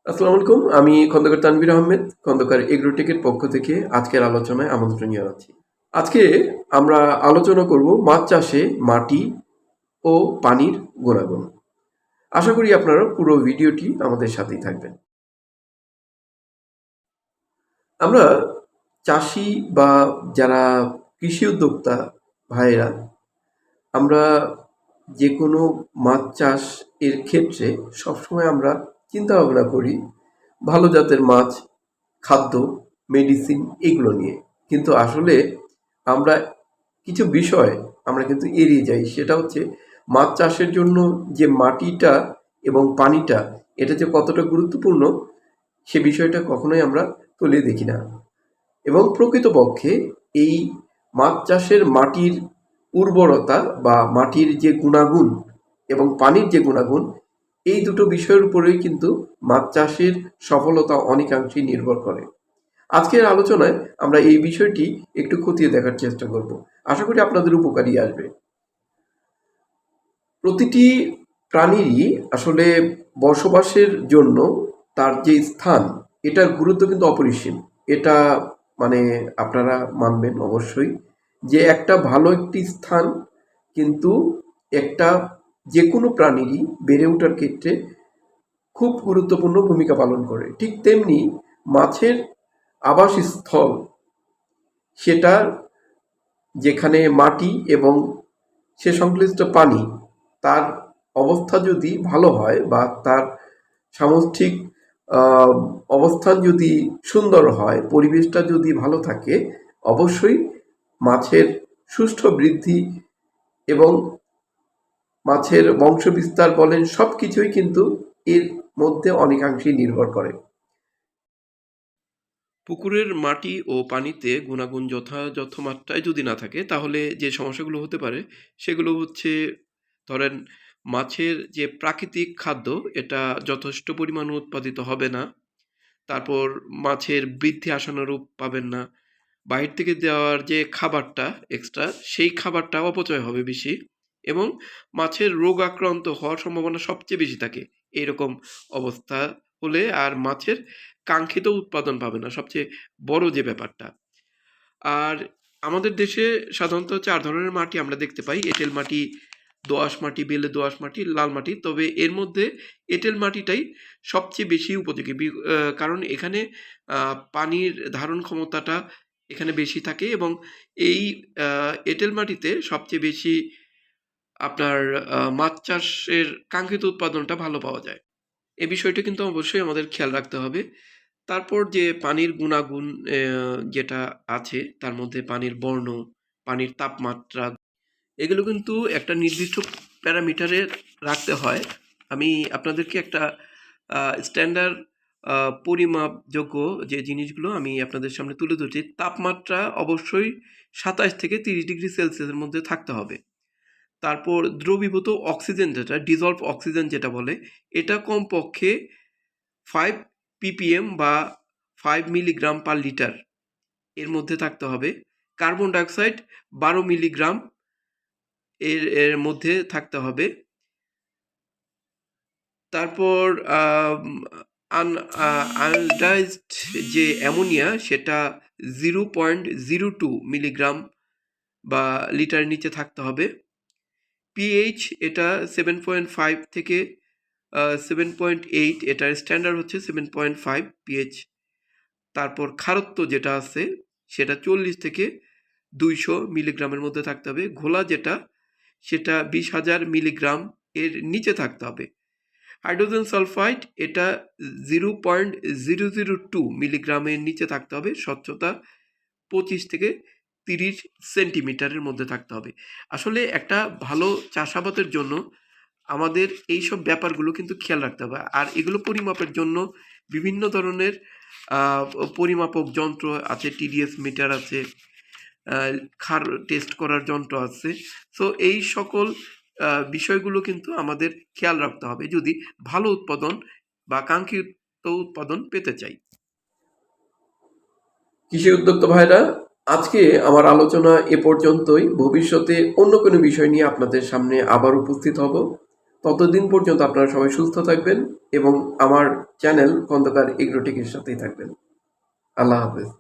আসসালামু আলাইকুম। আমি খন্দকার তানভীর আহমেদ, খন্দকার এগ্রোটেকের পক্ষ থেকে আজকের আলোচনায় আমন্ত্রণ জানাচ্ছি। আজকে আমরা আলোচনা করব মাছ চাষে মাটি ও পানির গুণাগুণ। আশা করি আপনারা পুরো ভিডিওটি আমাদের সাথেই থাকবেন। আমরা চাষি বা যারা কৃষি উদ্যোক্তা ভাইয়েরা, আমরা যে কোনো মাছ চাষ এর ক্ষেত্রে সবসময় আমরা চিন্তা ভাবনা করি ভালো জাতের মাছ, খাদ্য, মেডিসিন এগুলো নিয়ে। কিন্তু আসলে আমরা কিছু বিষয় আমরা কিন্তু এড়িয়ে যাই। সেটা হচ্ছে মাছ চাষের জন্য যে মাটিটা এবং পানিটা এটা যে কতটা গুরুত্বপূর্ণ সে বিষয়টা কখনোই আমরা তুলে দেখি না। এবং প্রকৃতপক্ষে এই মাছ চাষের মাটির উর্বরতা বা মাটির যে গুণাগুণ এবং পানির যে গুণাগুণ এই দুটো বিষয়ের উপরেই কিন্তু মাছ চাষের সফলতা অনেকাংশেই নির্ভর করে। আজকের আলোচনায় আমরা এই বিষয়টি একটু খতিয়ে দেখার চেষ্টা করব। আশা করি আপনাদের উপকারী আসবে। প্রতিটি প্রাণীরই আসলে বসবাসের জন্য তার যে স্থান এটার গুরুত্ব কিন্তু অপরিসীম। এটা মানে আপনারা মানবেন অবশ্যই যে একটা ভালো একটি স্থান কিন্তু একটা যে কোনো প্রাণীরই বেড়ে ওঠার ক্ষেত্রে খুব গুরুত্বপূর্ণ ভূমিকা পালন করে। ঠিক তেমনি মাছের আবাসস্থল সেটা যেখানে মাটি এবং সে সংশ্লিষ্ট পানি তার অবস্থা যদি ভালো হয় বা তার সামষ্টিক আহ, অবস্থান যদি সুন্দর হয়, পরিবেশটা যদি ভালো থাকে, অবশ্যই মাছের সুষ্ঠু বৃদ্ধি এবং মাছের বংশবিস্তার বলেন সব কিছুই কিন্তু এর মধ্যে অনেকাংশেই নির্ভর করে। পুকুরের মাটি ও পানিতে গুণাগুণ যথাযথ মাত্রায় যদি না থাকে তাহলে যে সমস্যাগুলো হতে পারে সেগুলো হচ্ছে, ধরেন মাছের যে প্রাকৃতিক খাদ্য এটা যথেষ্ট পরিমাণ উৎপাদিত হবে না। তারপর মাছের বৃদ্ধি আশানুরূপ পাবেন না। বাহির থেকে দেওয়ার যে খাবারটা এক্সট্রা সেই খাবারটা অপচয় হবে বেশি, এবং মাছের রোগ আক্রান্ত হওয়ার সম্ভাবনা সবচেয়ে বেশি থাকে এইরকম অবস্থা হলে। আর মাছের কাঙ্ক্ষিত উৎপাদন পাবে না, সবচেয়ে বড় যে ব্যাপারটা। আর আমাদের দেশে সাধারণত ৪ ধরনের মাটি আমরা দেখতে পাই: এঁটেল মাটি, দোআঁশ মাটি, বেলে দোআঁশ মাটি, লাল মাটি। তবে এর মধ্যে এঁটেল মাটিটাই সবচেয়ে বেশি উপযোগী, কারণ এখানে পানির ধারণ ক্ষমতাটা এখানে বেশি থাকে, এবং এই এঁটেল মাটিতে সবচেয়ে বেশি আপনার মাছ চাষের কাঙ্ক্ষিত উৎপাদনটা ভালো পাওয়া যায়। এই বিষয়টা কিন্তু অবশ্যই আমাদের খেয়াল রাখতে হবে। তারপর যে পানির গুণাগুণ যেটা আছে তার মধ্যে পানির বর্ণ, পানির তাপমাত্রা এগুলো কিন্তু একটা নির্দিষ্ট প্যারামিটারে রাখতে হয়। আমি আপনাদেরকে একটা স্ট্যান্ডার্ড পরিমাপযোগ্য যে জিনিসগুলো আমি আপনাদের সামনে তুলে ধরছি। তাপমাত্রা অবশ্যই ২৭ থেকে ৩০ ডিগ্রি সেলসিয়াসের মধ্যে থাকতে হবে। তারপর দ্রবীভূত অক্সিজেন যেটা ডিজলভ অক্সিজেন যেটা বলে, এটা কমপক্ষে 5 ppm বা 5 মিলিগ্রাম পার লিটার এর মধ্যে থাকতে হবে। কার্বন ডাইঅক্সাইড 12 মিলিগ্রাম এর এর মধ্যে থাকতে হবে। তারপর আনডাইজড যে অ্যামোনিয়া সেটা 0.02 মিলিগ্রাম বা লিটারের নিচে থাকতে হবে। পিএইচ এটা 7.5 থেকে 7.8, এটার স্ট্যান্ডার্ড হচ্ছে 7.5 পিএইচ। তারপর খারত্ব যেটা আছে সেটা 40 থেকে 200 মিলিগ্রামের মধ্যে থাকতে হবে। ঘোলা যেটা সেটা 20,000 মিলিগ্রাম এর নিচে থাকতে হবে। হাইড্রোজেন সালফাইড এটা 0.002 মিলিগ্রামের নিচে থাকতে হবে। স্বচ্ছতা 25 থেকে 30 সেন্টিমিটারের মধ্যে থাকতে হবে। আসলে একটা ভালো চাষাবাদের জন্য আমাদের এইসব ব্যাপারগুলো কিন্তু খেয়াল রাখতে হবে। আর এগুলো পরিমাপের জন্য বিভিন্ন ধরনের পরিমাপক যন্ত্র আছে, টিডিএস মিটার আছে, ক্ষার টেস্ট করার যন্ত্র আছে। সো এই সকল বিষয়গুলো কিন্তু আমাদের খেয়াল রাখতে হবে যদি ভালো উৎপাদন বা কাঙ্ক্ষিত উৎপাদন পেতে চাই। কৃষি উদ্যোক্তা ভাইরা, আজকে আমার আলোচনা এ পর্যন্তই। ভবিষ্যতে অন্য কোনো বিষয় নিয়ে আপনাদের সামনে আবার উপস্থিত হব। ততদিন পর্যন্ত আপনারা সবাই সুস্থ থাকবেন এবং আমার চ্যানেল খন্দকার এগ্রোটেকের সাথেই থাকবেন। আল্লাহ হাফেজ।